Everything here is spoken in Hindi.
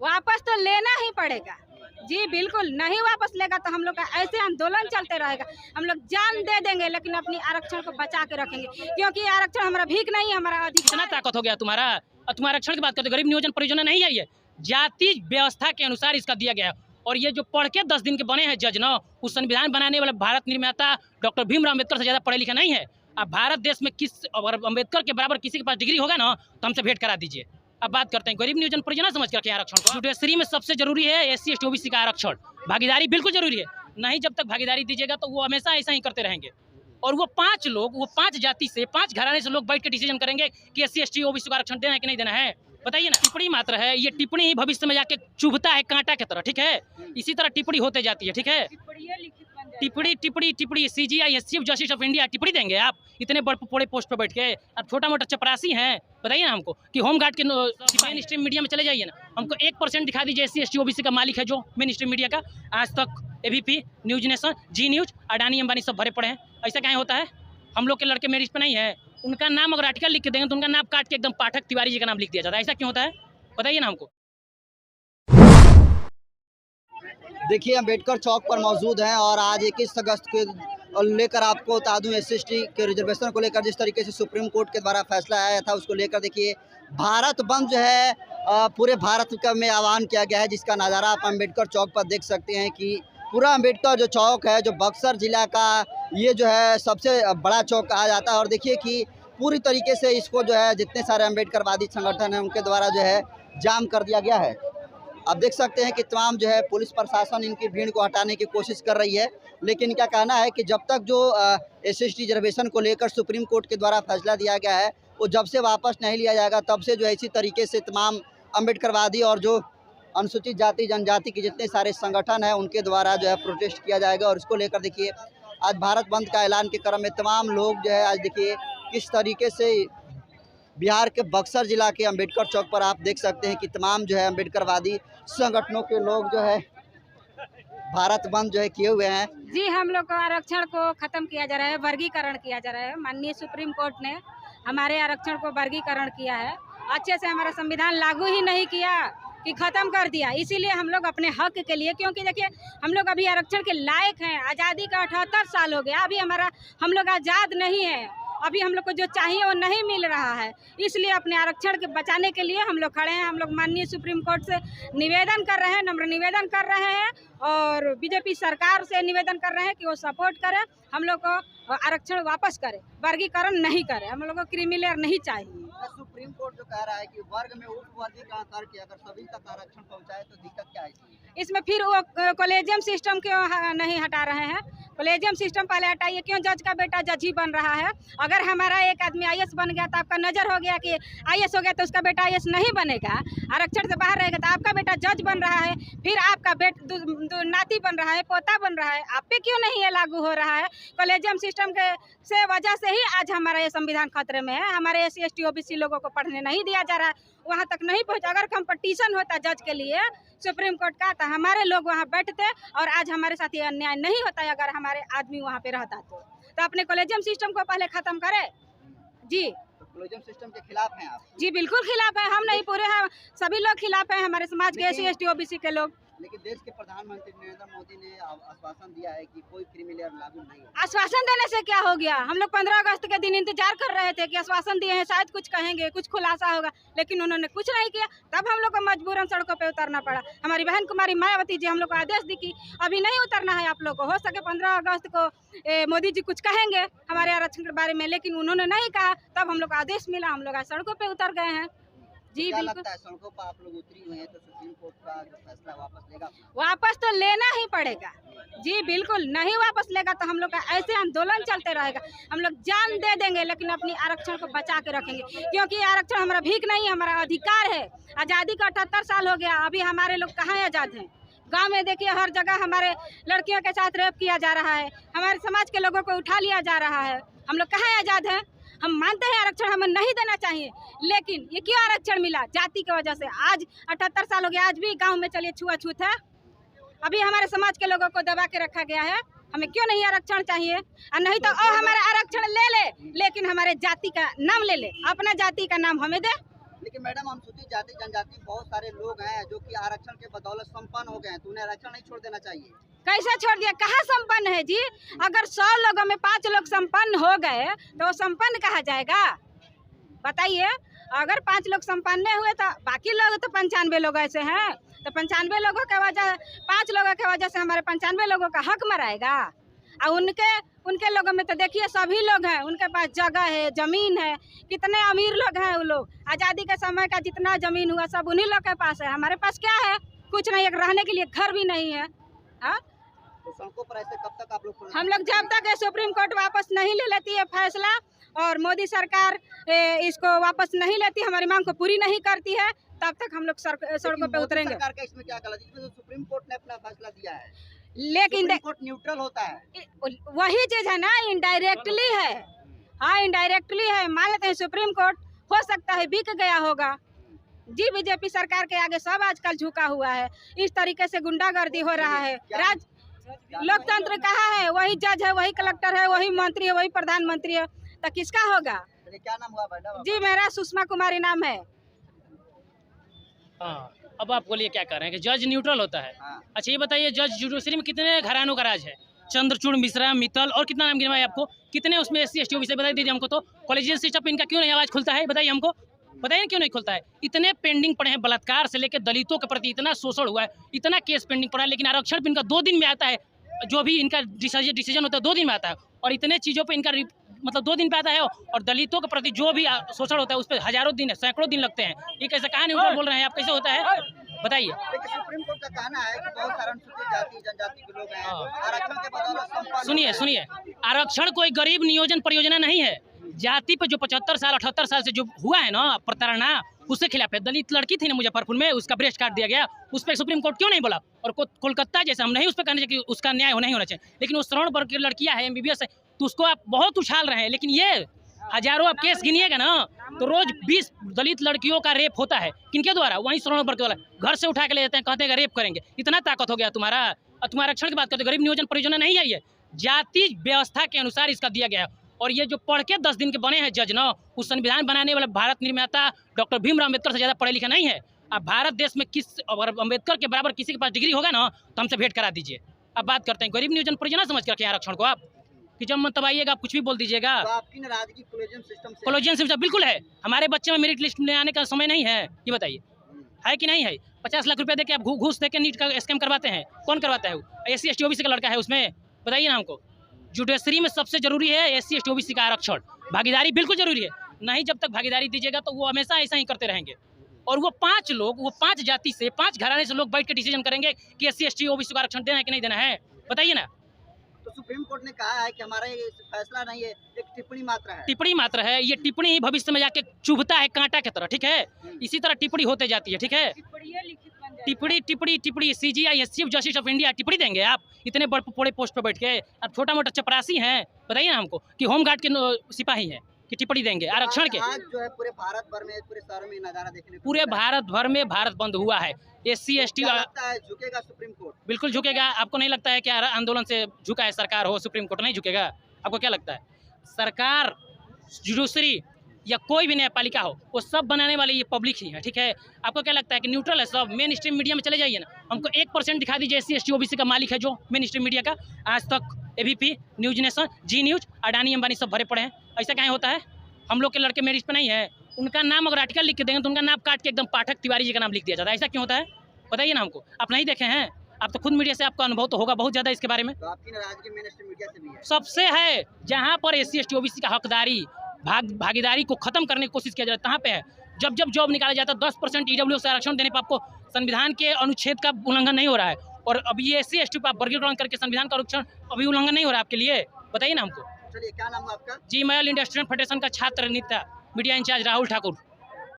वापस तो लेना ही पड़ेगा जी, बिल्कुल। नहीं वापस लेगा तो हम लोग का ऐसे आंदोलन चलते रहेगा। हम लोग जान दे देंगे लेकिन अपनी आरक्षण को बचा के रखेंगे, क्योंकि आरक्षण हमारा भीख नहीं, हमारा अधिकार। कितना ताकत हो गया तुम्हारा और तुम आरक्षण की बात करते हो। गरीब नियोजन परियोजना नहीं है, ये जाति व्यवस्था के अनुसार इसका दिया गया है। और ये जो पढ़ के 10 दिन के बने हैं जज न, उस संविधान बनाने वाले भारत निर्माता डॉक्टर भीमराव अम्बेडकर से ज़्यादा पढ़े लिखे नहीं है। अब भारत देश में किस अगर अम्बेडकर के बराबर किसी के पास डिग्री होगा ना तो हमसे भेंट करा दीजिए। अब बात करते हैं गरीब नियोजन परियोजना समझ करके आरक्षण को। जुडिशरी में सबसे जरूरी है SC ST OBC का आरक्षण, भागीदारी बिल्कुल जरूरी है। नहीं जब तक भागीदारी दीजिएगा तो वो हमेशा ऐसा ही करते रहेंगे। और वो 5 जाति से 5 घराने से लोग बैठ के डिसीजन करेंगे कि SC ST OBC को आरक्षण देना है कि नहीं देना है। बताइए ना, टिप्पणी मात्र है। ये टिप्पणी ही भविष्य में जाके चुभता है कांटा की तरह, ठीक है। इसी तरह टिप्पणी होते जाती है, ठीक है। टिप्पणी CGI chief justice of India टिप्पणी देंगे आप इतने बड़े पोस्ट पर बैठ के। आप छोटा मोटा चपरासी हैं। बताइए ना हमको कि होमगार्ड के मेन स्ट्रीम मीडिया में चले जाइए ना, हमको 1% दिखा दीजिए SC ST OBC का मालिक है जो मेन स्ट्रीम मीडिया का। आज तक ABP, न्यूज नेशन, जी न्यूज, अडानी अंबानी सब भरे पड़े हैं। ऐसा क्या होता है? हम लोग के लड़के मेरिट पे नहीं है। उनका नाम अगर आर्टिकल लिख के देंगे तो उनका नाम काट के एकदम पाठक तिवारी जी का नाम लिख दिया जाता है। ऐसा क्यों होता है? बताइए ना हमको। देखिए, अम्बेडकर चौक पर मौजूद हैं और आज 21 अगस्त के लेकर आपको बता दूं SC ST के रिजर्वेशन को लेकर जिस तरीके से सुप्रीम कोर्ट के द्वारा फैसला आया था उसको लेकर देखिए भारत बंद जो है पूरे भारत में आह्वान किया गया है, जिसका नज़ारा आप अम्बेडकर चौक पर देख सकते हैं कि पूरा अम्बेडकर जो चौक है जो बक्सर जिला का ये जो है सबसे बड़ा चौक कहा जाता है। और देखिए कि पूरी तरीके से इसको जो है जितने सारे अम्बेडकरवादी संगठन हैं उनके द्वारा जो है जाम कर दिया गया है। आप देख सकते हैं कि तमाम जो है पुलिस प्रशासन इनकी भीड़ को हटाने की कोशिश कर रही है, लेकिन इनका कहना है कि जब तक जो SC ST रिजर्वेशन को लेकर सुप्रीम कोर्ट के द्वारा फैसला दिया गया है वो जब से वापस नहीं लिया जाएगा तब से जो है इसी तरीके से तमाम अम्बेडकरवादी और जो अनुसूचित जाति जनजाति के जितने सारे संगठन हैं उनके द्वारा जो है प्रोटेस्ट किया जाएगा। और इसको लेकर देखिए आज भारत बंद का ऐलान के क्रम में तमाम लोग जो है आज देखिए किस तरीके से बिहार के बक्सर जिला के अम्बेडकर चौक पर आप देख सकते हैं कि तमाम जो है अम्बेडकरवादी संगठनों के लोग जो है भारत बंद जो है किए हुए हैं। जी, हम लोग को आरक्षण को खत्म किया जा रहा है, वर्गीकरण किया जा रहा है। माननीय सुप्रीम कोर्ट ने हमारे आरक्षण को वर्गीकरण किया है, अच्छे से हमारा संविधान लागू ही नहीं किया कि खत्म कर दिया। इसीलिए हम लोग अपने हक के लिए, क्योंकि देखिए हम लोग अभी आरक्षण के लायक हैं। आज़ादी का 78 साल हो गया, अभी हम लोग आज़ाद नहीं है। अभी हम लोग को जो चाहिए वो नहीं मिल रहा है, इसलिए अपने आरक्षण के बचाने के लिए हम लोग खड़े हैं। हम लोग माननीय सुप्रीम कोर्ट से निवेदन कर रहे हैं, नम्र निवेदन कर रहे हैं और BJP सरकार से निवेदन कर रहे हैं कि वो सपोर्ट करे, हम लोग को आरक्षण वापस करे, वर्गीकरण नहीं करे। हम लोग को क्रीमी लेयर नहीं चाहिए। सुप्रीम कोर्ट जो कह रहा है कि वर्ग में उपवर्गीकरण करके अगर सभी तक आरक्षण पहुंचाए तो दिक्कत क्या है इसमें? फिर वो कॉलेजियम सिस्टम क्यों नहीं हटा रहे हैं? कॉलेजियम सिस्टम पहले हटाइए। क्यों जज का बेटा जज ही बन रहा है? अगर हमारा एक आदमी IAS बन गया तो आपका नज़र हो गया कि IAS हो गया तो उसका बेटा IAS नहीं बनेगा, आरक्षण से बाहर रहेगा। तो आपका बेटा जज बन रहा है, फिर आपका नाती बन रहा है, पोता बन रहा है, आप पे क्यों नहीं ये लागू हो रहा है? कॉलेजियम सिस्टम के से वजह से ही आज हमारा ये संविधान खतरे में है। हमारे SC ST OBC लोगों को पढ़ने नहीं दिया जा रहा है, वहाँ तक नहीं पहुँचा। अगर कंपटीशन होता जज के लिए सुप्रीम कोर्ट का तो हमारे लोग वहाँ बैठते और आज हमारे साथ ये अन्याय नहीं होता है। अगर हमारे आदमी वहाँ पे रहता तो अपने कॉलेजियम सिस्टम को पहले खत्म करे। जी, कॉलेजियम सिस्टम के खिलाफ हैं आप? जी बिल्कुल खिलाफ है। हम नहीं, पूरे हैं, सभी लोग खिलाफ हैं, हमारे समाज के SC ST OBC के लोग। लेकिन देश के प्रधानमंत्री नरेंद्र मोदी ने आश्वासन दिया है कि कोई क्रीमी लेयर लागू नहीं है। आश्वासन देने से क्या हो गया? हम लोग 15 अगस्त के दिन इंतजार कर रहे थे कि आश्वासन दिए हैं, शायद कुछ कहेंगे, कुछ खुलासा होगा, लेकिन उन्होंने कुछ नहीं किया। तब हम लोग को मजबूरन सड़कों पे उतरना पड़ा। हमारी बहन कुमारी मायावती जी हम लोग को आदेश दी कि अभी नहीं उतरना है आप लोग को, हो सके 15 अगस्त को मोदी जी कुछ कहेंगे हमारे आरक्षण के बारे में, लेकिन उन्होंने नहीं कहा। तब हम लोग आदेश मिला, हम लोग आज सड़कों पे उतर गए हैं। जी क्या बिल्कुल। लगता है सड़कों पर आप लोग उतरी हुए हैं तो सुप्रीम कोर्ट का जो फैसला वापस लेगा? वापस तो लेना ही पड़ेगा जी, बिल्कुल। नहीं वापस लेगा तो हम लोग का ऐसे आंदोलन चलते रहेगा। हम लोग जान दे देंगे लेकिन अपनी आरक्षण को बचा के रखेंगे, क्योंकि आरक्षण हमारा भीख नहीं, हमारा अधिकार है। आज़ादी का 78 साल हो गया, अभी हमारे लोग कहाँ आज़ाद हैं? गांव में देखिए हर जगह हमारे लड़कियों के साथ रेप किया जा रहा है, हमारे समाज के लोगों को उठा लिया जा रहा है। हम लोग कहाँ आज़ाद हैं? हम मानते हैं आरक्षण हमें नहीं देना चाहिए, लेकिन ये क्यों आरक्षण मिला? जाति की वजह से। आज 78 साल हो गया, आज भी गांव में चलिए छुआछूत है। अभी हमारे समाज के लोगों को दबा के रखा गया है। हमें क्यों नहीं आरक्षण चाहिए? और नहीं तो हमारा आरक्षण ले ले, लेकिन हमारे जाति का नाम ले ले, अपना जाति का नाम हमें दे। लेकिन मैडम अनुसूचित जाति जनजाति बहुत सारे लोग हैं जो कि आरक्षण के बदौलत संपन्न हो गए हैं, तो उन्हें आरक्षण नहीं छोड़ देना चाहिए। कैसे छोड़ दिया? कहाँ संपन्न है जी? अगर 100 लोगों में 5 लोग संपन्न हो गए तो वो संपन्न कहा जाएगा? बताइए। अगर 5 लोग संपन्न हुए तो बाकी लोग तो 95 लोग ऐसे हैं, तो 95 लोगों के वजह 5 लोगों की वजह से हमारे 95 लोगों का हक मराएगा। और उनके लोगों में तो देखिए सभी लोग हैं, उनके पास जगह है, जमीन है, कितने अमीर लोग हैं। वो लोग आज़ादी के समय का जितना जमीन हुआ सब उन्हीं लोग के पास है। हमारे पास क्या है? कुछ नहीं, एक रहने के लिए घर भी नहीं है। हाँ, तो सड़कों पर ऐसे कब तक आप लोग हम लोग जब तक सुप्रीम कोर्ट वापस नहीं ले लेती है फैसला और मोदी सरकार इसको वापस नहीं लेती, हमारी मांग को पूरी नहीं करती है, तब तक हम लोग सड़कों पे उतरेंगे। सरकार का इसमें क्या गलत? इसमें तो सुप्रीम कोर्ट ने अपना फैसला दिया है, लेकिन सुप्रीम कोर्ट न्यूट्रल होता है। वही चीज है ना, इनडायरेक्टली है। हाँ, इनडायरेक्टली है। मान लेते हैं सुप्रीम कोर्ट हो सकता है बिक गया होगा जी। बीजेपी सरकार के आगे सब आजकल झुका हुआ है। इस तरीके से गुंडागर्दी हो रहा है। लोकतंत्र कहाँ है? वही जज है, वही कलेक्टर है, वही मंत्री है, वही प्रधानमंत्री है, तो किसका होगा? क्या नाम हुआ मैडम? जी, मेरा सुषमा कुमारी नाम है। हाँ, अब आप बोलिए क्या कर रहे हैं कि जज न्यूट्रल होता है। हाँ। अच्छा ये बताइए, जज जुडिशरी में कितने घरानों का राज है? चंद्रचूड़, मिश्रा, मित्तल और कितना नाम गिनवाए आपको? कितने उसमें SC ST OBC बता दीजिए हमको। तो कॉलेजियन सिस्टम इनका क्यों नहीं आवाज खुलता है? बताइए हमको, बताइए क्यों नहीं खुलता है? इतने पेंडिंग पड़े हैं, बलात्कार से लेकर दलितों के प्रति इतना शोषण हुआ है, इतना केस पेंडिंग पड़ा है, लेकिन आरक्षण पे इनका 2 दिन में आता है। जो भी इनका डिसीजन होता है 2 दिन में आता है, और इतने चीज़ों पे इनका मतलब 2 दिन पे आता है। और दलितों के प्रति जो भी शोषण होता है उस पर हजारों दिन, सैकड़ों दिन लगते हैं। ये कैसे कहाँ न्यूट्रल बोल रहे हैं आप? कैसे होता है बताइए? सुप्रीम कोर्ट का कहना है कि बहुत सारे अनुसूचित जाति जनजाति के लोग हैं, आरक्षण के बदौलत संपन्न। सुनिए, आरक्षण कोई गरीब नियोजन परियोजना नहीं है। जाति पे जो 75 साल 78 साल से जो हुआ है ना प्रताड़ना, उसके खिलाफ है। दलित लड़की थी ना मुजफ्फरपुर में, उसका ब्रेस्ट काट दिया गया, उस पर सुप्रीम कोर्ट क्यों नहीं बोला? और कोलकाता जैसे हम नहीं उस पर कहने चाहिए कि उसका न्याय नहीं होना चाहिए, लेकिन उस श्रवण वर्ग की लड़कियां हैं, MBBS है, तो उसको आप बहुत उछाल रहे हैं। लेकिन ये हजारों आप केस गिनिएगा ना तो रोज 20 दलित लड़कियों का रेप होता है। किनके द्वारा? वहीं श्रवण वर्ग वाला घर से उठा के ले जाते हैं, कहते हैं रेप करेंगे। इतना ताकत हो गया तुम्हारा। और तुम्हारा आरक्षण की बात करते, गरीब नियोजन परियोजना नहीं आई है, जाति व्यवस्था के अनुसार इसका दिया गया है। और ये जो पढ़ के 10 दिन के बने हैं जज ना, उस संविधान बनाने वाले भारत निर्माता डॉक्टर भीमराव अम्बेडकर से ज़्यादा पढ़े लिखे नहीं है। अब भारत देश में अगर अम्बेडकर के बराबर किसी के पास डिग्री होगा ना तो हमसे भेंट करा दीजिए। अब बात करते हैं गरीब नियोजन परियोजना समझ कर रखें आरक्षण को आप, कि जब मन तब आइएगा, आप कुछ भी बोल दीजिएगा। तो आपकी नाराजगी कोलेजियम सिस्टम से? कोलेजियम सिस्टम बिल्कुल है। हमारे बच्चे में मेरिट लिस्ट में आने का समय नहीं है, ये बताइए है कि नहीं है? 50 लाख रुपया देके आप घूस देके नीट का स्कैम करवाते हैं। कौन करवाता है? वो SC ST OBC का लड़का है उसमें, बताइए ना हमको। जुडिशरी में सबसे जरूरी है SC ST OBC का आरक्षण, भागीदारी बिल्कुल जरूरी है। नहीं जब तक भागीदारी दीजिएगा तो वो हमेशा ऐसा ही करते रहेंगे। और वो 5 लोग, वो 5 जाति से 5 घराने से लोग बैठ के डिसीजन करेंगे कि SC ST OBC को आरक्षण देना है कि नहीं देना है, बताइए ना। तो सुप्रीम कोर्ट ने कहा है कि हमारा ये फैसला नहीं है, एक टिप्पणी मात्र है। टिप्पणी मात्र है। ये टिप्पणी भविष्य में जाके चुभता है कांटा की तरह, ठीक है? इसी तरह टिप्पणी होते जाती है, ठीक है? टिप्पणी CGI chief justice of India टिप्पणी देंगे आप? इतने बड़े पोस्ट पे बैठ के आप छोटा मोटा चपरासी हैं, बताइए ना हमको, कि होमगार्ड के सिपाही हैं कि टिप्पणी देंगे आरक्षण के? आज जो है पूरे भारत भर में, पूरे शहरों में नजारा देखने को पूरे भारत भर में भारत बंद हुआ है। SC ST लगता है झुकेगा सुप्रीम कोर्ट? बिल्कुल झुकेगा। आपको नहीं लगता है कि आंदोलन से झुका है सरकार हो, सुप्रीम कोर्ट नहीं झुकेगा? आपको क्या लगता है? सरकार, जुडिशरी या कोई भी न्यायपालिका हो, वो सब बनाने वाली ये पब्लिक ही है, ठीक है? आपको क्या लगता है कि न्यूट्रल है सब? मेन स्ट्रीम मीडिया में चले जाइए ना, हमको 1% दिखा दीजिए SC ST OBC का मालिक है जो मेन स्ट्रीम मीडिया का। आज तक ABP, न्यूज नेशन, जी न्यूज, अडानी अंबानी सब भरे पड़े हैं। ऐसा कहीं होता है? हम लोग के लड़के मेरिट पे नहीं है, उनका नाम अगर आर्टिकल लिख के देंगे तो उनका नाम काट के एकदम पाठक तिवारी जी का नाम लिख दिया जाता है। ऐसा क्यों होता है? बताइए ना हमको। आप नहीं देखे हैं? आप तो खुद मीडिया से आपका अनुभव तो होगा बहुत ज़्यादा इसके बारे में। तो आपकी नाराजगी मेन स्ट्रीम मीडिया से भी है? सबसे है। जहाँ पर SC ST OBC का हकदारी, भागीदारी को खत्म करने की कोशिश किया जाता है, कहाँ पे है? जब जॉब निकाला जाता है 10% EWS आरक्षण देने पर आपको संविधान के अनुच्छेद का उल्लंघन नहीं हो रहा है, और अभी ये SC ST पर आप वर्गीकरण करके संविधान का आरक्षण अभी उल्लंघन नहीं हो रहा है आपके लिए, बताइए ना हमको। चलिए, क्या नाम है आपका? जी, मैं इंडस्ट्रियल फेडरेशन का छात्र नेता मीडिया इंचार्ज राहुल ठाकुर।